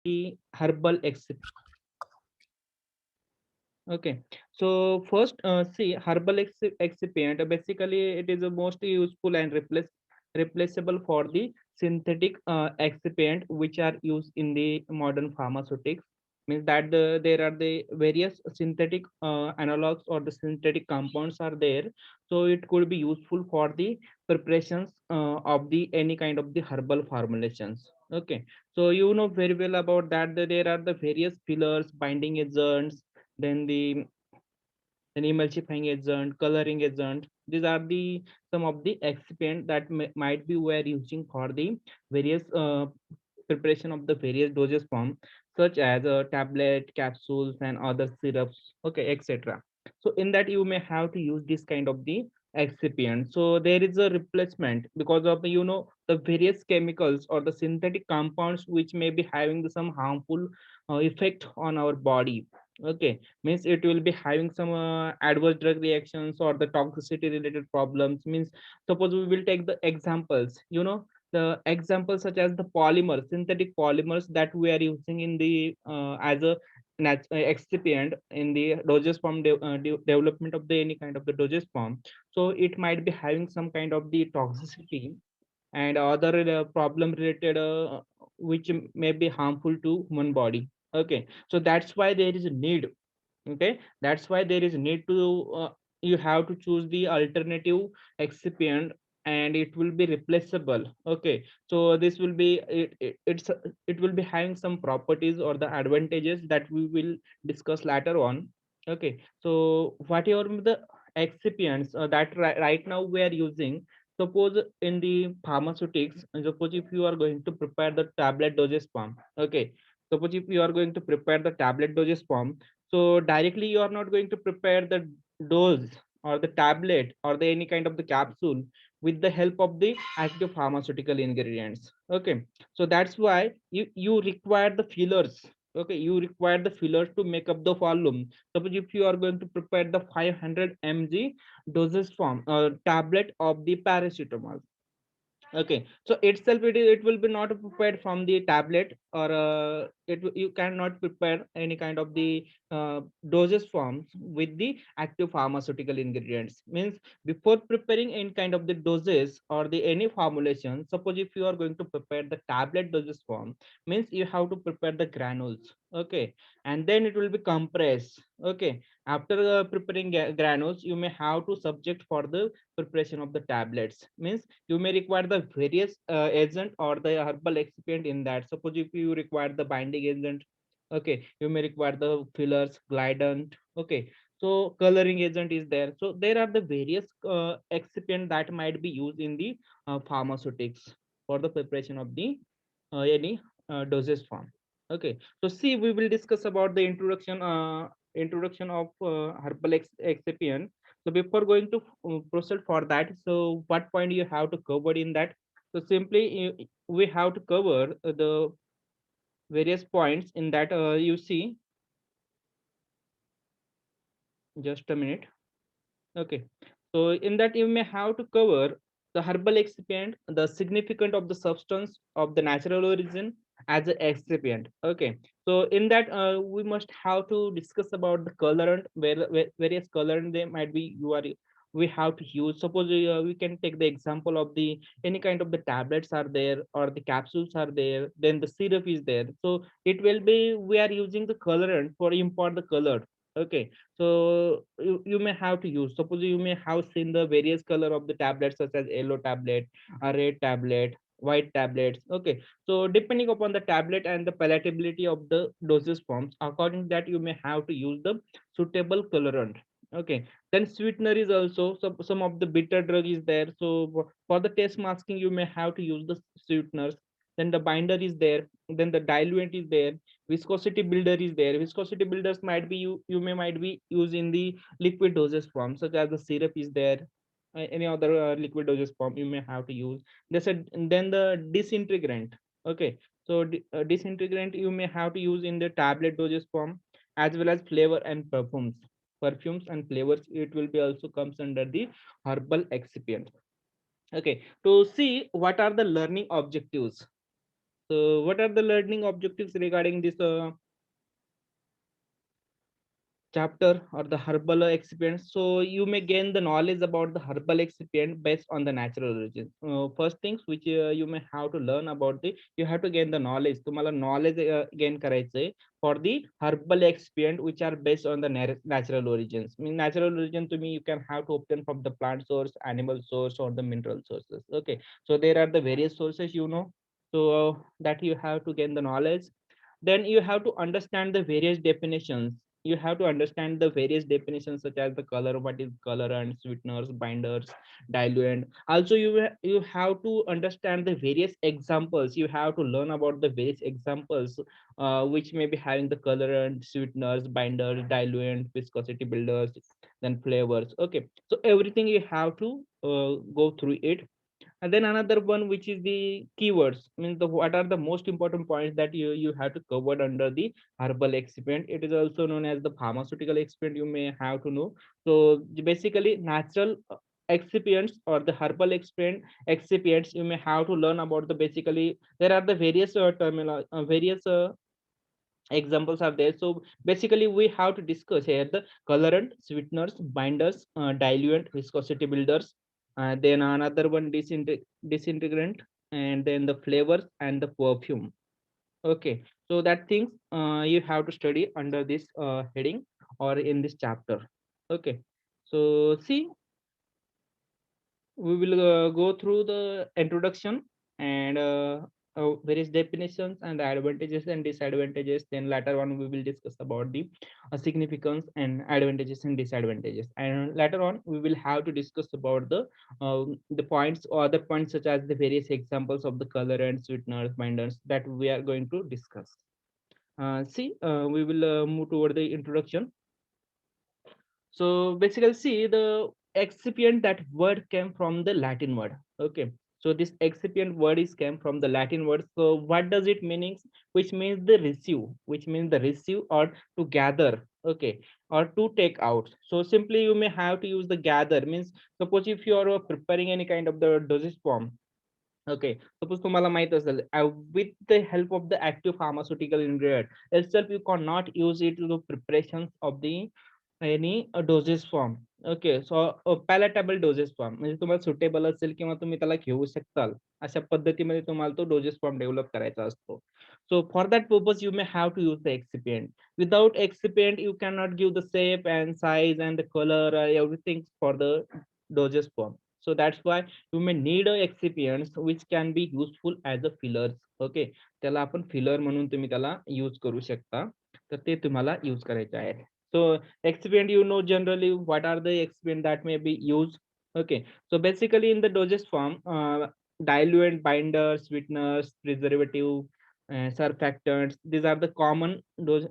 the herbal Okay, so first, see herbal excipient. Basically, it is a most useful and replaceable for the synthetic excipient which are used in the modern pharmaceutics. Means that there are the various synthetic analogs or the synthetic compounds are there. So it could be useful for the preparations of the any kind of the herbal formulations. Okay, so you know very well about that. There are the various fillers, binding agents, then the an emulsifying agent, coloring agent. These are the some of the excipient that might be we are using for the various preparation of the various dosage form, such as tablet, capsules, and other syrups. Okay, etc. So in that you may have to use this kind of the excipient. So there is a replacement because of the various chemicals or the synthetic compounds which may be having some harmful effect on our body. Okay, means it will be having some adverse drug reactions or the toxicity related problems. Means suppose we will take the examples, the examples such as the polymers, synthetic polymers that we are using in the as a excipient in the dosage form development of the any kind of the dosage form. So it might be having some kind of the toxicity and other problem related which may be harmful to human body. Okay, so that's why there is a need. Okay, that's why there is need to you have to choose the alternative excipient, and it will be replaceable. Okay, so this will be it will be having some properties or the advantages that we will discuss later on. Okay, so whatever the excipients that right now we are using, suppose in the pharmaceutics, suppose if you are going to prepare the tablet dosage form. Okay, suppose if you are going to prepare the tablet dosage form, so directly you are not going to prepare the dose or the tablet or the any kind of the capsule with the help of the active pharmaceutical ingredients. Okay, so that's why you require the fillers. Okay, you require the fillers to make up the volume. Suppose if you are going to prepare the 500 mg dosage form tablet of the paracetamol. Okay, so itself it will be not prepared from the tablet, or you cannot prepare any kind of the dosage forms with the active pharmaceutical ingredients. Means before preparing any kind of the doses or the any formulation, suppose if you are going to prepare the tablet dosage form, means you have to prepare the granules. Okay, and then it will be compressed. Okay, after preparing granules, you may have to subject for the preparation of the tablets. Means you may require the various agent or the herbal excipient in that. Suppose if you require the binding agent, okay, you may require the fillers, glidant. Okay, so coloring agent is there. So there are the various excipient that might be used in the pharmaceutics for the preparation of the any dosage form. Okay, so see, we will discuss about the introduction of herbal excipient. So before going to proceed for that, so what point you have to cover in that? So simply we have to cover the various points in that. You see, just a minute. Okay, so in that you may have to cover the herbal excipient, the significance of the substance of the natural origin as an excipient. Okay, so in that we must have to discuss about the colorant, where various colorant they might be we have to use. Suppose we can take the example of the any kind of the tablets are there or the capsules are there, then the syrup is there. So it will be we are using the colorant for import the color. Okay, so you may have to use, suppose you may have seen the various color of the tablets such as yellow tablet, a red tablet, white tablets. Okay, so depending upon the tablet and the palatability of the dosage forms, according to that you may have to use the suitable colorant. Okay, then sweetener is also, so some of the bitter drug is there, so for the taste masking you may have to use the sweeteners. Then the binder is there, then the diluent is there, viscosity builder is there. Viscosity builders might be you may might be used in the liquid dosage form, such as the syrup is there. Any other liquid dosage form you may have to use. They said, and then the disintegrant. Okay, so disintegrant you may have to use in the tablet dosage form, as well as flavor and perfumes and flavors. It will be also comes under the herbal excipient. Okay, to see what are the learning objectives. So what are the learning objectives regarding this chapter or the herbal excipient? So you may gain the knowledge about the herbal excipient based on the natural origin. First things which you may have to learn about the, you have to gain the knowledge. तुम्हाला knowledge gain करायचंय for the herbal excipient which are based on the natural origins. I mean natural origin to me you can have to obtain from the plant source, animal source, or the mineral sources. Okay, so there are the various sources, you know, so that you have to gain the knowledge. Then you have to understand the various definitions. You have to understand the various definitions such as the color, what is colorant, sweeteners, binders, diluent. Also you have to understand the various examples. You have to learn about the various examples which may be having the colorant, sweeteners, binders, diluent, viscosity builders, then flavors. Okay, so everything you have to go through it. And then another one which is the keywords, means the what are the most important points that you have to cover under the herbal excipient. It is also known as the pharmaceutical excipient, you may have to know. So basically natural excipients or the herbal excipients, you may have to learn about the, basically there are the various various examples are there. So basically we have to discuss here the colorant, sweeteners, binders, diluent, viscosity builders, then another one disintegrant, and then the flavors and the perfume. Okay, so that things you have to study under this heading or in this chapter. Okay, so see, we will go through the introduction and various definitions and the advantages and disadvantages. Then later on we will discuss about the significance and advantages and disadvantages, and later on we will have to discuss about the points or other points such as the various examples of the color and sweeteners, binders that we are going to discuss. See, we will move toward the introduction. So basically, see, the excipient, that word came from the Latin word. Okay. So this excipient word is came from the Latin word. So what does it meaning? Which means the receive, which means the receive or to gather. Okay. Or to take out. So simply you may have to use the gather, means suppose if you are preparing any kind of the dosage form. Okay, suppose तुम्हाला माहित असेल with the help of the active pharmaceutical ingredient itself you cannot use it to the preparations of the any dosage form. Okay, so palatable doses form म्हणजे तुम्हाला suitable असेल किंवा तुम्ही त्याला घेऊ शकताल अशा पद्धतीमध्ये तुम्हाला तो डोजेस फॉर्म डेव्हलप करायचा असतो. So for that purpose you may have to use the excipient. Without excipient you cannot give the shape and size and the color everything for the dosage form. So that's why you may need a excipients which can be useful as a fillers. Okay, त्याला आपण filler म्हणून तुम्ही त्याला use करू शकता. तर ते तुम्हाला यूज करायचे आहे. So excipient, you know generally what are the excipient that may be used. Okay, so basically in the dosage form, diluent, binders, sweeteners, preservative, surfactants, these are the common dose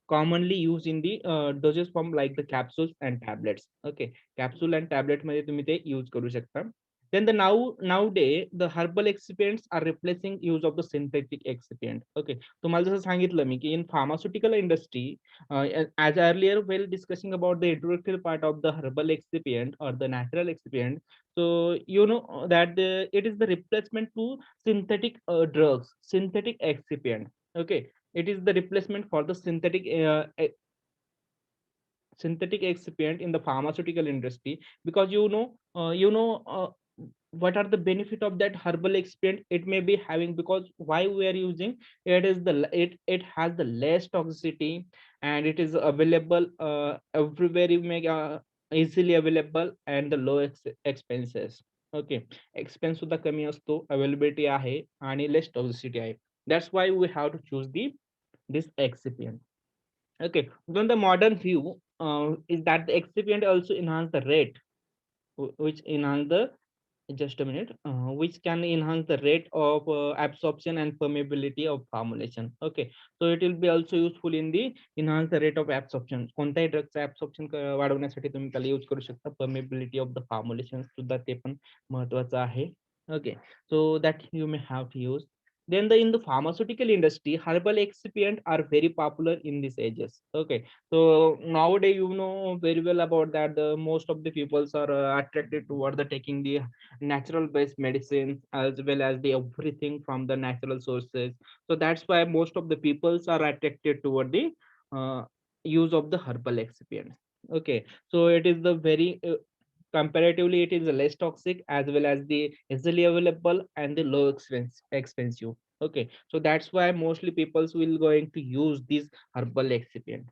commonly used in the dosage form like the capsules and tablets. Okay, capsule and tablet मध्ये तुम्ही ते use करू शकता. Then the nowadays the herbal excipients are replacing use of the synthetic excipient. Okay, तुम्हाला जसं सांगितलं मी की in pharmaceutical industry, as earlier while discussing about the introductory part of the herbal excipient or the natural excipient, so you know that it is the replacement to synthetic drugs, synthetic excipient. Okay, it is the replacement for the synthetic excipient in the pharmaceutical industry, because what are the benefit of that herbal excipient it may be having, because why we are using it is it has the less toxicity, and it is available everywhere, you make easily available, and the low expenses. Okay, expense सुद्धा कमी असतो, availability आहे आणि less toxicity आहे. That's why we have to choose this excipient. Okay, then the modern view is that the excipient also enhance the rate, which enhance the, just a minute, which can enhance the rate of absorption and permeability of formulation. Okay, so it will be also useful in the enhance the rate of absorption. कोणत्याही ड्रगचं absorption वाढवण्यासाठी तुम्ही त्याला use करू शकता. Permeability of the formulation सुद्धा ते पण महत्वाचं आहे. Okay, so that you may have to use. Then in the pharmaceutical industry, herbal excipient are very popular in these ages. Okay, so nowadays you know very well about that. The most of the peoples are attracted toward the taking the natural based medicines as well as the everything from the natural sources. So that's why most of the peoples are attracted toward the uh, use of the herbal excipients. Okay, so it is the very comparatively it is less toxic as well as the easily available and the low expensive. Okay, so that's why mostly peoples will going to use this herbal excipient.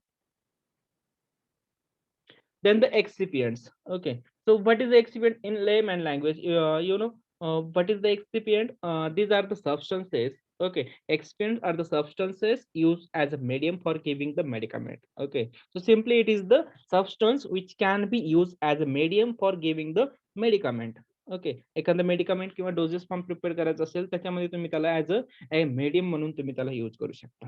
Then the excipients. Okay, so what is the excipient in layman language? What is the excipient? These are the substances. Okay, excipients are the substances used as a medium for giving the medicament. Okay, so simply it is the substance which can be used as a medium for giving the medicament. Okay, एखादं medicament किंवा doses form prepare करायचं असेल त्याच्यामध्ये तुम्ही त्याला as a medium म्हणून तुम्ही त्याला यूज करू शकता.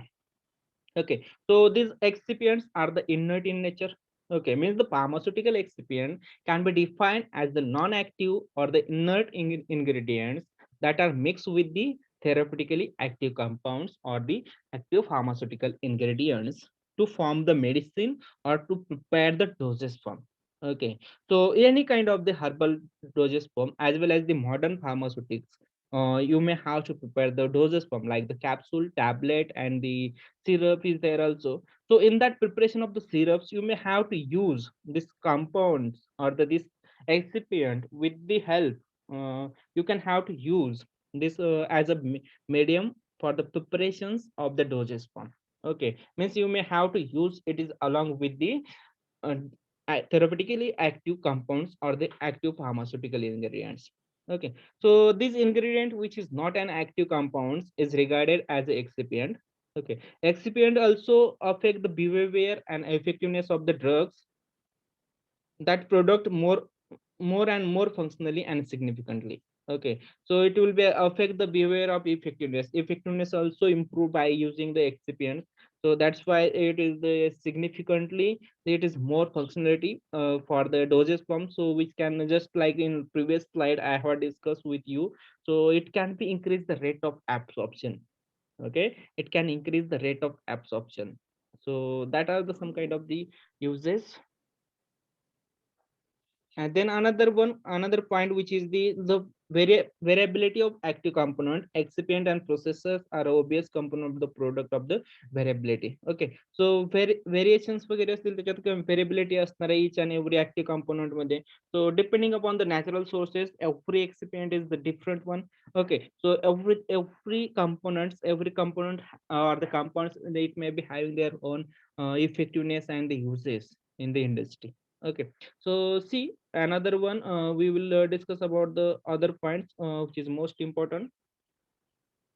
Okay, so these excipients are the inert in nature. Okay, means the pharmaceutical excipient can be defined as the non-active or the inert ingredients that are mixed with the therapeutically active compounds or the active pharmaceutical ingredients to form the medicine or to prepare the dosage form. Okay, so any kind of the herbal dosage form as well as the modern pharmaceutics, you may have to prepare the dosage form like the capsule, tablet, and the syrup is there also. So in that preparation of the syrups, you may have to use this compounds or this excipient with the help. You can have to use this as a medium for the preparations of the dosage form. Okay, means you may have to use it is along with the uh, therapeutically active compounds or the active pharmaceutical ingredients. Okay, so this ingredient which is not an active compounds is regarded as an excipient. Okay, excipient also affect the behavior and effectiveness of the drugs that product more and more functionally and significantly. Okay, so it will be affect the behavior of effectiveness also improve by using the excipient. So that's why it is the significantly it is more functionality for the dosage form, so which can just like in previous slide I have discussed with you. So it can be increase the rate of absorption. Okay, it can increase the rate of absorption. So that are the some kind of the uses. And then another point, which is the variability of active component, excipient and processors are obvious component of the product of the variability. Okay, so variations वगैरे असतील त्याच्यात variability असणार आहे each and every active component मध्ये. So depending upon the natural sources, every excipient is the different one. Okay, so every component or the compounds, it may be having their own effectiveness and the uses in the industry. Okay, so see another one, we will discuss about the other points which is most important.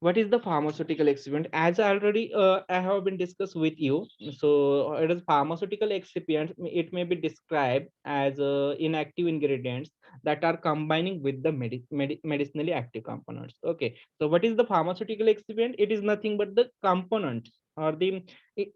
What is the pharmaceutical excipient? As already I have been discussed with you. So it is pharmaceutical excipient, it may be described as inactive ingredients that are combining with the medicinally active components. Okay, so what is the pharmaceutical excipient? It is nothing but the components or the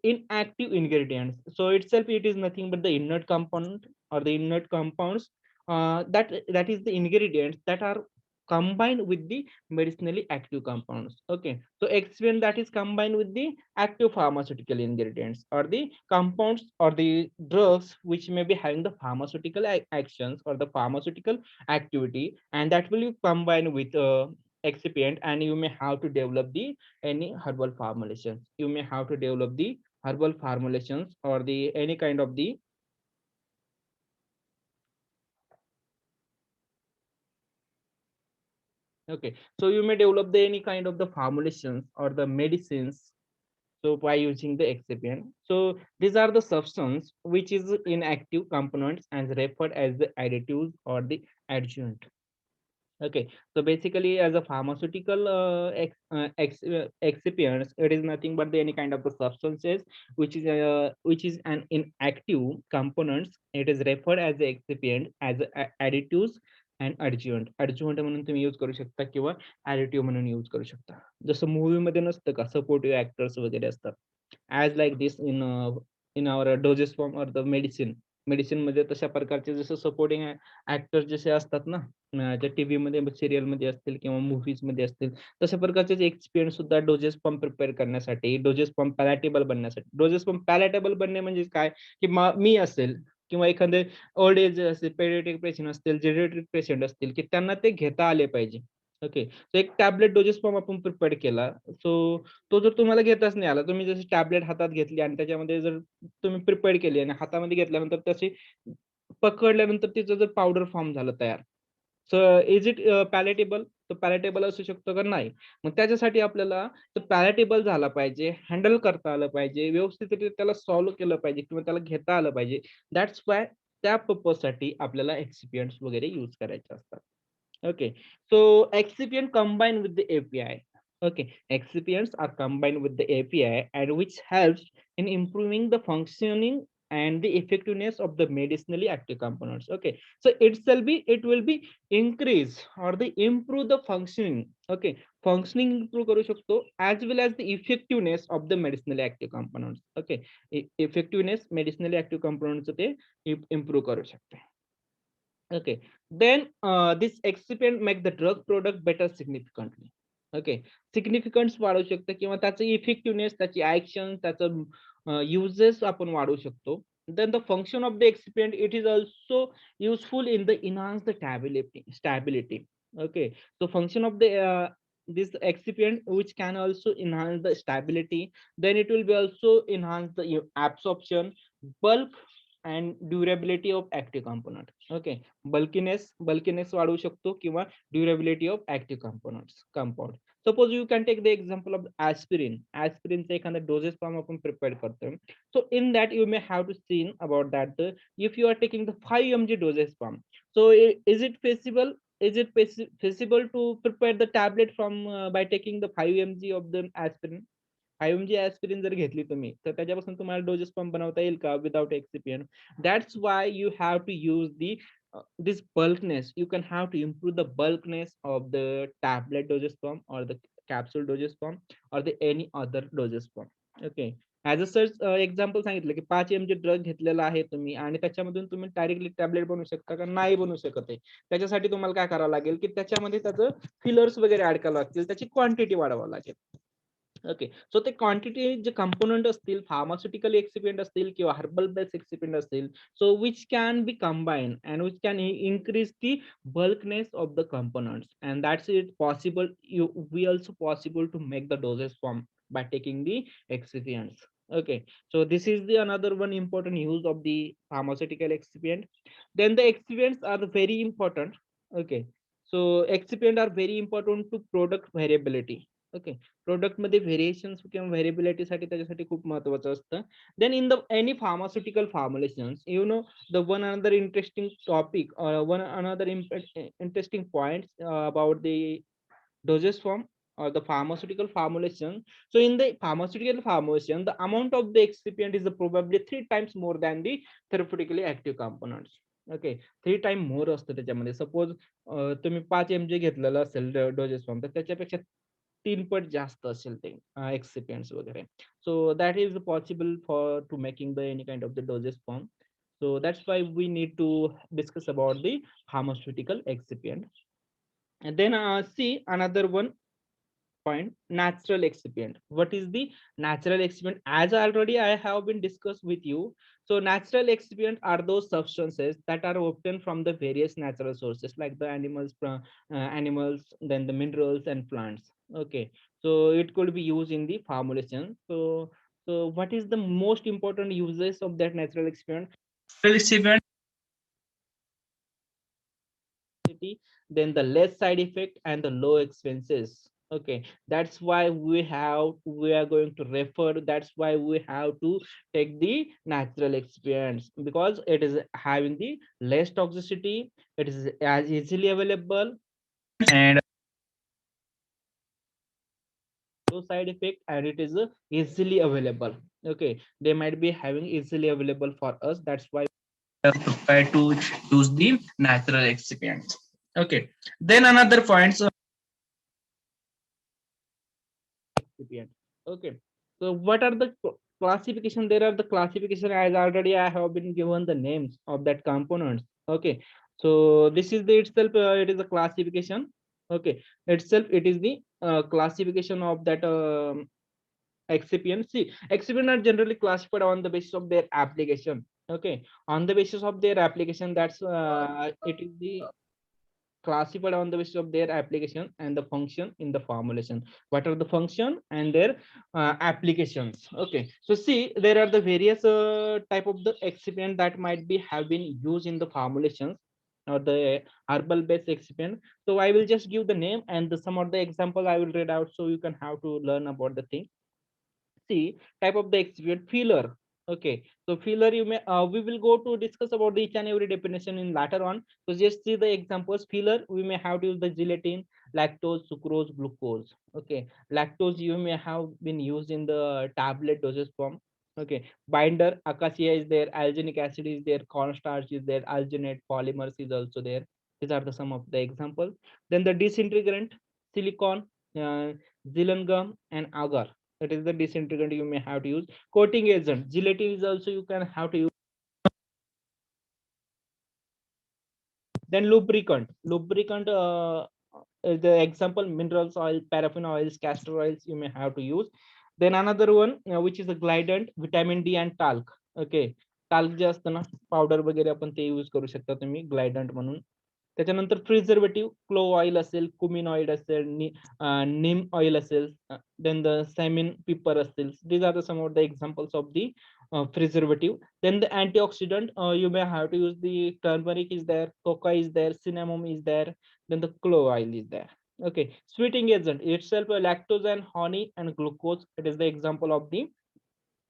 inactive ingredients. So itself it is nothing but the inert component or the inert compounds, that is the ingredients that are combined with the medicinally active compounds. Okay, so excipient that is combined with the active pharmaceutical ingredients or the compounds or the drugs which may be having the pharmaceutical actions or the pharmaceutical activity, and that will be combined with excipient, and you may have to develop the any herbal formulations. You may have to develop the herbal formulations or the any kind of the. Okay, so you may develop the any kind of the formulations or the medicines, so by using the excipient. So these are the substance which is inactive components and referred as the additives or the adjuvant. Okay, so basically as a pharmaceutical excipients, it is nothing but the any kind of the substances which is an inactive components. It is referred as the excipient as additives and adjuvant म्हणून तुम्ही use करू शकता किंवा additive म्हणून use करू शकता. जसं movie मध्ये नसतं का सपोर्टिव्ह ऍक्टर्स वगैरे असतात, as like this in our doses form or the medicine. Medicine मध्ये तशा प्रकारचे जसं सपोर्टिंग ऍक्टर्स जसे असतात ना, ज्या टीव्ही मध्ये सिरियल मध्ये असतील किंवा मूव्हीज मध्ये असतील, तशा प्रकारचे एक्सपिरियन्स सुद्धा डोजेस पंप प्रिपेअर करण्यासाठी, डोजेस पंप पॅलेटेबल बनण्यासाठी. डोजेस पंप पॅलेटेबल बनणे म्हणजे काय, की मी असेल किंवा एखादे ओल्ड एज असेल, पेडियाट्रिक पेशंट असतील, जेरियाट्रिक पेशंट असतील, की त्यांना ते घेता आले पाहिजे. ओके. सो एक टॅबलेट डोजेस पंप आपण प्रिपेअर केला. सो तो जर तुम्हाला घेताच नाही आला, तुम्ही जशी टॅबलेट हातात घेतली आणि त्याच्यामध्ये जर तुम्ही प्रिपेअर केली आणि हातामध्ये घेतल्यानंतर तशी पकडल्यानंतर तिचं जर पावडर फॉर्म झालं तयार. सो इज इट पॅलेटेबल? तर पॅलेटेबल असू शकतो का? नाही. मग त्याच्यासाठी आपल्याला तो पॅलेटेबल झाला पाहिजे, हँडल करता आलं पाहिजे, व्यवस्थितरित्या त्याला सॉल्व्ह केलं पाहिजे किंवा त्याला घेता आलं पाहिजे. दॅट्स व्हाय त्या पर्पजसाठी आपल्याला एक्सिपियंट्स वगैरे यूज करायचे असतात. Okay. So excipient combined with the API. Okay. Excipients are combined with the API and which helps in improving the functioning and the effectiveness of the medicinally active components. Okay. So it will be increase or the improve the functioning. Okay. Functioning improve करू शकतो as well as the effectiveness of the medicinally active components. Okay. Effectiveness medicinally active components ते improve करू शकते. Okay. Then this excipient make the drug product better significantly. Okay. Significance वाढवू शकतं किंवा त्याचं effectiveness, त्याची ऍक्शन, त्याचं युजेस आपण वाढवू शकतो. Then the function of the excipient, it is also useful in the enhance the stability. Okay. So function of the this excipient which can also enhance the stability. Then it will be also enhance the absorption, bulk and durability of active component. Okay. Bulkiness वाढवू शकतो किंवा durability of active compound. Suppose you can take the example of ऍस्पिरिनचं एखादा doses form आपण prepare करतोय. So in that you may have to seen about that if you are taking the 5 mg doses form. So is it feasible, is it feasible to prepare the tablet from by taking the 5 mg of the aspirin? 5 mg aspirin जर घेतली तुम्ही तर त्याच्यापासून तुम्हाला doses pump बनवता येईल का without excipient? That's why you have to use the this bulkness. You can have to improve the bulkness of the tablet dosage form or the capsule dosage form or the any other dosage form. Okay. As a search example सांगितलं की 5 mg drug घेतलेला आहे तुम्ही आणि त्याच्यामधून तुम्ही directly tablet बनवू शकता का? नाही बनवू शकत आहे. त्याच्यासाठी तुम्हाला काय करावं लागेल की त्याच्यामध्ये त्याचं फिलर्स वगैरे ऍड करावं लागतील, त्याची क्वांटिटी वाढवावं लागेल. ओके. सो ते क्वांटिटी जे कंपोनंट असतील, फार्मास्युटिकल एक्सिपियंट असतील किंवा हर्बल बेस्ड एक्सिपियंट असतील, so which can be combine and which can increase the bulkness of the components, and that's it possible. We also possible to make the dosage form by taking the excipients. Okay. So this is the another one important use of the pharmaceutical excipient. Then the excipients are the very important. Okay. So excipient are very important to product variability. Okay. Product मध्ये variations किंवा व्हेरिएबिलिटीसाठी त्याच्यासाठी खूप महत्वाचं असतं. Then in the any pharmaceutical formulations, you know the one another interesting topic one another interesting points about the dosage form or the pharmaceutical formulation. So in the pharmaceutical formulation, the amount of the excipient is probably 3 times more than the therapeutically active components. Okay. 3 time more असतं त्याच्यामध्ये. Suppose तुम्ही 5 mg घेतलेलं असेल doses form, तर त्याच्यापेक्षा 3 पट जास्त असेल ते एक्सिपियंट्स वगैरे. So that is possible for to making the any kind of the doses form. So that's why we need to discuss about the pharmaceutical excipient. And then see another one point, natural excipient. What is the natural excipient? As already I have been discussed with you. So natural excipient are those substances that are obtained from the various natural sources like the animals, then the minerals and plants. Okay. So it could be used in the formulation. So what is the most important uses of that natural excipient? Excipient, then the less side effect and the low expenses. Okay, that's why we are going to refer, that's why we have to take the natural experience, because it is having the less toxicity, it is as easily available, and no side effect, and it is easily available. Okay, they might be having easily available for us, that's why we are prepared to use the natural excipients. Okay, then another points, recipient. Okay. So what are the classification? There are the classification as already I have been given the names of that components. Okay. So this is the itself, it is a classification. Okay, itself it is the classification of that excipient. See, excipient are generally classified on the basis of their application. Okay, on the basis of their application, that's it is the classified on the basis of their application and the function in the formulation. What are the function and their applications? Okay, so see, there are the various type of the excipient that might be have been used in the formulations or the herbal based excipient. So I will just give the name and some of the example I will read out, so you can have to learn about the thing. See, type of the excipient filler. Okay, so filler, you may we will go to discuss about each and every definition in later on. So just see the examples. Filler, we may have to use the gelatin, lactose, sucrose, glucose. Okay, lactose you may have been used in the tablet dosage form. Okay, binder, acacia is there, alginic acid is there, cornstarch is there, alginate, polymers is also there. These are the some of the examples. Then the disintegrant, silicon, uh, xylem gum, and agar, that is the disintegrant you may have to use. Coating agent, gelatin is also you can have to use. Then lubricant is the example, minerals oil, paraffin oils, castor oils you may have to use. Then another one which is a glidant, vitamin D and talc. Okay, talc जे असतं ना powder वगैरे आपण ते use करू शकता तुम्ही glidant म्हणून. त्याच्यानंतर प्रिझर्वेटिव्ह क्लोव ऑइल असेल, कुमिन ऑइल असेल, नीम ऑइल असेल, देन द सॅमिन पिपर असेल. These are the some of the examples of the preservative. Then the antioxidant, you may have to use the turmeric is there, coca is there, cinnamon is there, then the clove oil is there. Okay, sweetening agent itself, lactose and honey and glucose, it is the example of the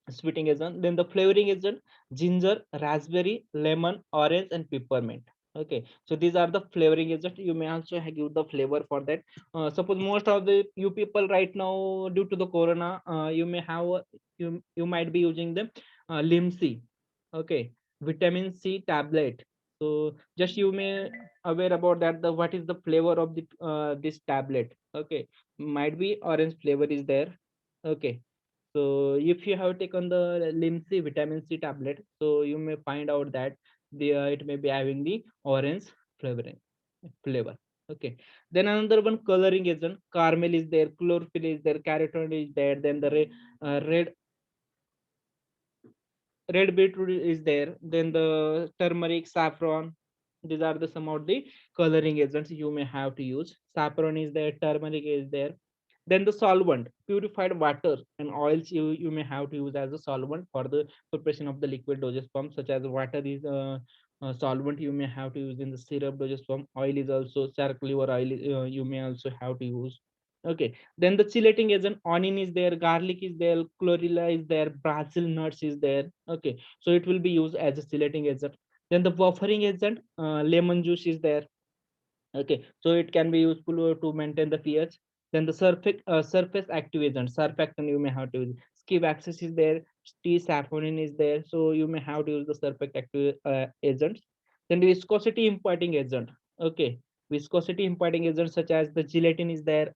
sweetening agent. Then the flavoring agent, ginger, raspberry, lemon, orange, and peppermint. Okay, so these are the flavoring agent. You may also give the flavor for that. Suppose most of the you people right now due to the corona, you may have you might be using the limc. Okay, vitamin c tablet. So just you may aware about that, the what is the flavor of the this tablet. Okay, might be orange flavor is there. Okay, so if you have taken the Limc vitamin C tablet, so you may find out that it may be having the orange flavoring flavor. Okay. Then another one, coloring agent. Caramel is there, chlorophyll is there, carotenoid is there. Then the red beetroot is there. Then the turmeric, saffron. These are the some of the coloring agents you may have to use. Saffron is there, turmeric is there. Then the solvent, purified water and oils you may have to use as a solvent for the preparation of the liquid dosage form, such as water is solvent you may have to use in the syrup dosage form. Oil is also charcoal liver oil, you may also have to use. Okay, then the chelating agent, onion is there, garlic is there, chlorella is there, brazil nuts is there. Okay, so it will be used as a chelating agent. Then the buffering agent, lemon juice is there. Okay, so it can be useful to maintain the pH. Then the surface active agent, surfactant you may have to use. Skip access is there, T saponin is there, so you may have to use the surface active agents. Then the viscosity imparting agent. Okay, viscosity imparting agents such as the gelatin is there,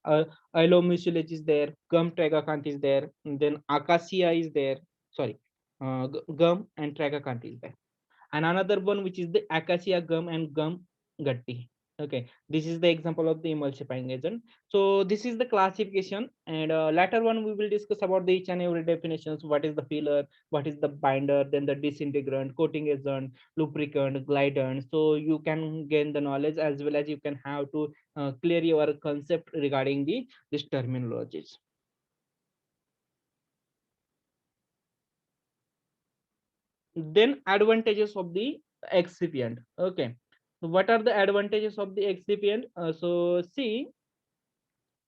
mucilage is there, gum tragacanth is there, and then acacia is there. Sorry, gum and tragacanth is there. And another one which is the acacia gum and gum gatti. Okay, this is the example of the emulsifying agent. So this is the classification, and later one we will discuss about the each and every definitions. What is the filler, what is the binder, then the disintegrant, coating agent, lubricant, glidant. So you can gain the knowledge as well as you can have to clear your concept regarding the this terminologies. Then advantages of the excipient. Okay, so what are the advantages of the excipient? So see,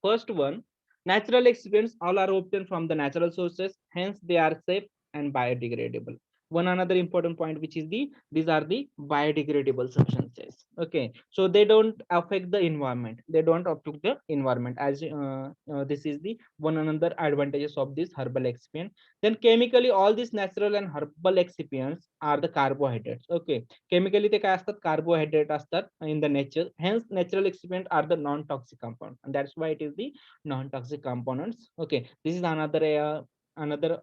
first one, natural excipients all are obtained from the natural sources, hence they are safe and biodegradable. One another important point, which is these are the biodegradable substances. Okay, so they don't affect the environment. They don't affect the environment. As this is the one another advantages of this herbal excipient. Then chemically, all these natural and herbal excipients are the carbohydrates. Okay, chemically ते काय असतात, carbohydrate असतात in the nature, hence natural excipient are the non-toxic compound, and that's why it is the non-toxic components. Okay, this is another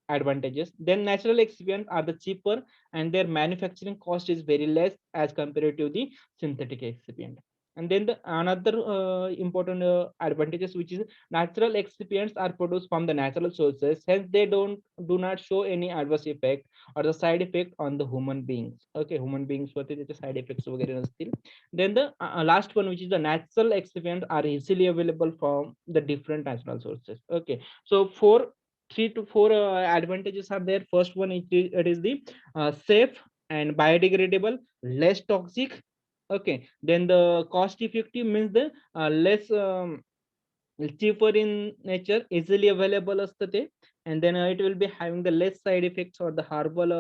advantages. Then natural excipients are the cheaper and their manufacturing cost is very less as compared to the synthetic excipient. And then the another important advantages, which is natural excipients are produced from the natural sources, hence they do not show any adverse effect or the side effect on the human beings. Okay, human beings वरती त्याचे side effects वगैरे नसतील. Then the last one, which is the natural excipients are easily available from the different natural sources. Okay, so for 3 to 4 advantages are there. First one, it is the safe and biodegradable, less toxic. Okay, then the cost effective means the less cheaper in nature, easily available असतं ते. And then it will be having the less side effects or the harmful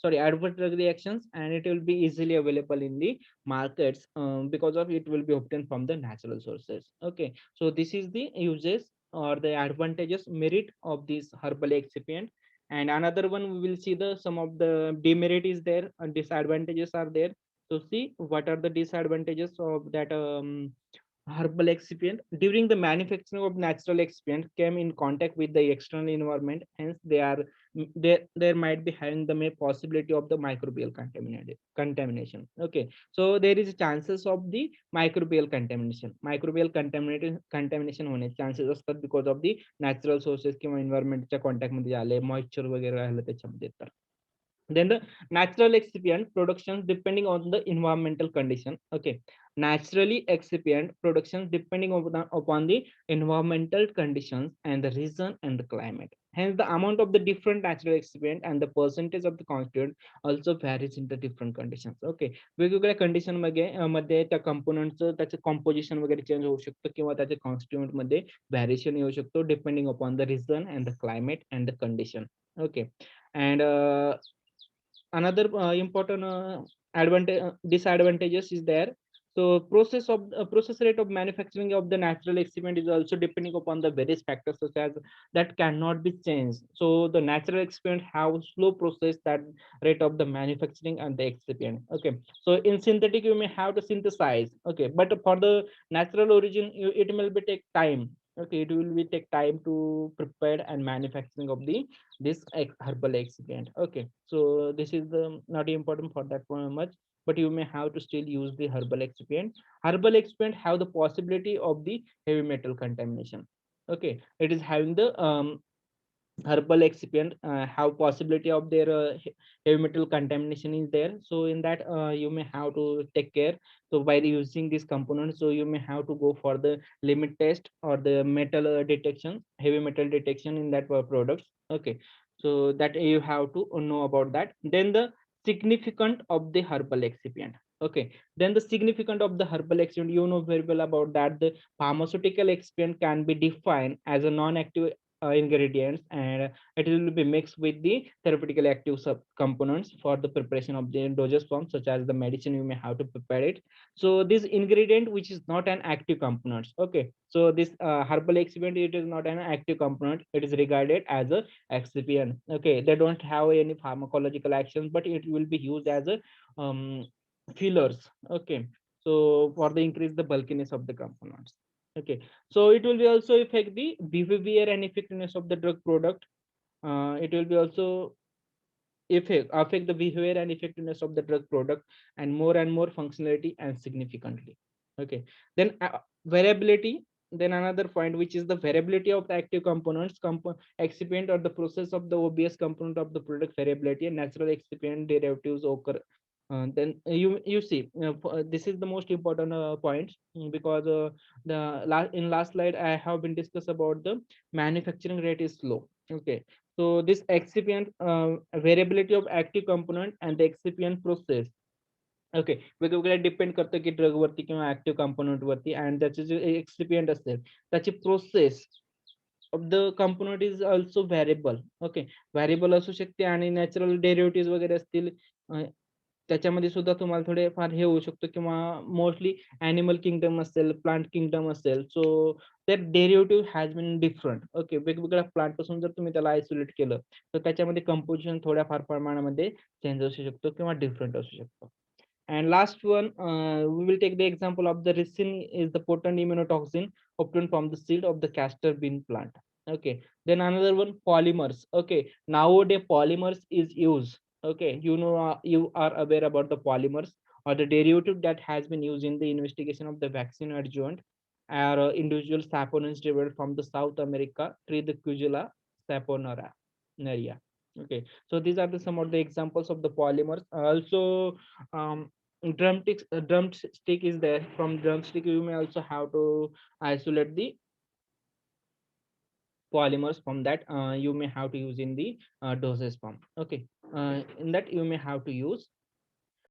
adverse drug reactions, and it will be easily available in the markets because of it will be obtained from the natural sources. Okay, so this is the uses or the advantages merit of this herbal excipient. And another one, we will see the some of the demerit is there and disadvantages are there. So see what are the disadvantages of that herbal excipient. During the manufacturing of natural excipient came in contact with the external environment, hence they are there might be having the possibility of the microbial contamination. Okay, so there is chances of the microbial contamination होण्याचे chances असतात because of the natural sources किंवा environmentच्या contact मध्ये आले moisture वगैरे राहिलं त्याच्यामध्ये तर. Then the natural excipient productions depending on the environmental condition. Okay, naturally excipient productions depending upon the environmental conditions and the region and the climate. Hence the amount of the different natural excipient and the percentage of the constituent also varies in the different conditions. Okay, वेगवेगळ्या condition मध्ये त्या कंपोनंटचं त्याचं composition वगैरे change होऊ शकतं किंवा त्याच्या constituent मध्ये व्हॅरिएशन येऊ शकतो depending upon the region and the climate and the condition. Okay, and another important advantage disadvantages is there. So process rate of manufacturing of the natural excipient is also depending upon the various factors such as that cannot be changed. So the natural excipient have slow process that rate of the manufacturing and the excipient. Okay, so in synthetic you may have to synthesize. Okay, but for the natural origin it will be take time. Okay, it will be take time to prepare and manufacturing of the this herbal excipient. Okay, so this is the not important for that one much, but you may have to still use the herbal excipient. Herbal excipient have the possibility of the heavy metal contamination. Okay, it is having the herbal excipient have possibility of their heavy metal contamination is there. So in that you may have to take care. So by using these components, so you may have to go for the limit test or the metal detection, heavy metal detection in that products. Okay, so that you have to know about that. Then the significant of the herbal excipient. Okay, then the significant of the herbal excipient, you know very well about that. The pharmaceutical excipient can be defined as a non-active ingredients, and it will be mixed with the therapeutically active sub components for the preparation of the dosage form, such as the medicine you may have to prepare it. So this ingredient which is not an active component. Okay, so this herbal excipient, it is not an active component, it is regarded as a excipient. Okay, they don't have any pharmacological actions, but it will be used as a fillers. Okay, so for the increase the bulkiness of the components. Okay, so it will be also affect the behavior and effectiveness of the drug product. It will be also affect the behavior and effectiveness of the drug product and more functionality and significantly. Okay, then variability. Then another point, which is the variability of the active components, excipient or the process of the obvious component of the product variability, and natural excipient derivatives occur. Then you see this is the most important point, because in last slide I have been discussed about the manufacturing rate is slow. Okay, so this excipient variability of active component and the excipient process. Okay, वेगवेगळ्या depend करतं की drug वरती किंवा active component वरती, आणि त्याचे जे एक्सिपियंट असेल त्याची process of the component is also variable. Okay, variable असू शकते आणि नॅचरल डेरिव्हेटिव्ह वगैरे असतील त्याच्यामध्ये सुद्धा तुम्हाला थोडे फार हे होऊ शकतो, किंवा मोस्टली ॲनिमल किंगडम असेल, प्लांट किंगडम असेल, सो त्यात derivative has been different. Okay, वेगवेगळ्या प्लांट पासून जर तुम्ही त्याला आयसोलेट केलं तर त्याच्यामध्ये कंपोजिशन थोड्याफार प्रमाणामध्ये चेंज असू शकतो किंवा डिफरंट असू शकतो. And last one, we will take the example of the ricin is the potent immunotoxin obtained from the seed of the castor bean plant. Okay, Then another one, polymers. Okay, nowadays polymers is used. Okay, you are aware about the polymers or the derivative that has been used in the investigation of the vaccine adjuvant are individual saponins derived from the South America Triticula saponaria. Okay, so these are some of the examples of the polymers. Also, um, drumstick is there. From drumstick, you may also have to isolate the polymers. From that you may have to use in the dosage form. Okay, in that you may have to use